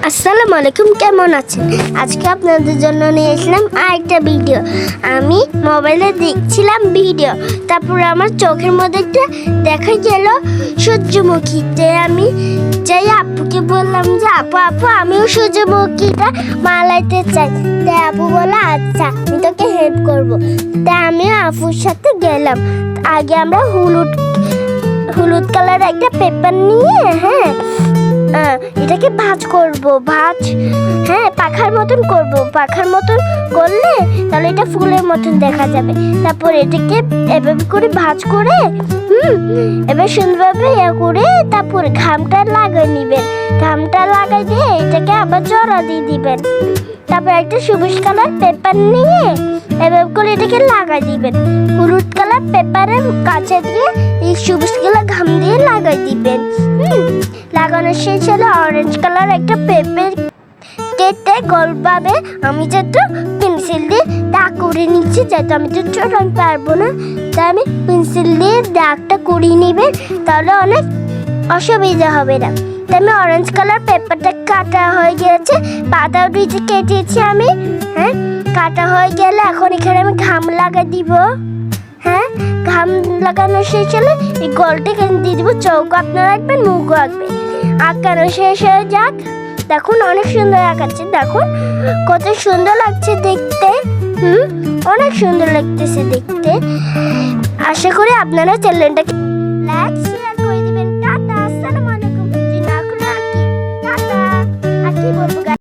আসসালামু আলাইকুম, কেমন আছেন? আজকে আপনাদের জন্য নিয়ে আসলাম আরেকটা ভিডিও। আমি মোবাইলে দেখছিলাম ভিডিও, তারপর আমার চোখের মধ্যে একটা দেখা গেল সূর্যমুখীতে। আমি যাই আপুকে বললাম যে আপু আপু আমিও সূর্যমুখীটা মালাইতে চাই। তাই আপু বলে আচ্ছা আমি তোকে হেল্প করবো। তাই আমিও আপুর সাথে গেলাম। আগে আমরা হলুদ কালার একটা পেপার নিয়ে এটাকে ভাঁজ করব। পাখার মতন করব। পাখার মতন করলে তাহলে এটা ফুলের মতন দেখা যাবে। তারপর এটাকে এভাবে করে ভাঁজ করে এবার সুন্দরভাবে করে তারপর ঘামটা লাগাই নিবেন। ঘামটা লাগাই দিয়ে এটাকে আবার জড়া দিয়ে দিবেন। তারপর একটা সবুজ কালার পেপার নিয়ে এভাবে করে এটাকে লাগাই দিবেন। হলুদ কালার পেপারের কাছে দিয়ে এই সবুজ কালার ঘাম দিয়ে লাগাই দিবেন। লাগানোর শেষ হলে অরেঞ্জ কালার একটা পেপার কেটে গোলভাবে আমি যেহেতু পেন্সিল দিয়ে দাগ করে নিচ্ছি, যেহেতু আমি তো ছোট পারবো না, তাই আমি পেন্সিল দিয়ে দাগটা করিয়ে নিবেন, তাহলে অনেক অসুবিধা হবে না। তাই আমি অরেঞ্জ কালার পেপারটা কাটা হয়ে গেছে, পাতাও দুইটা কেটেছি আমি। কাটা হয়ে গেলে এখন এখানে আমি ঘাম লাগা দিব। ঘাম লাগানো শেষ হলে এই গোলটা এখানে দিয়ে দিব। চৌক আপনারা রাখবেন, মুখও রাখবেন। আঁকানো শেষ হয়ে যাক। দেখুন অনেক সুন্দর আঁকাচ্ছে, দেখুন কত সুন্দর লাগছে দেখতে। অনেক সুন্দর লাগতেছে দেখতে। আশা করি আপনারা চ্যানেলটাকে লাইক শেয়ার করে দিবেন। টাটা, আসসালামু আলাইকুম। টাটা, আর কি বলবো।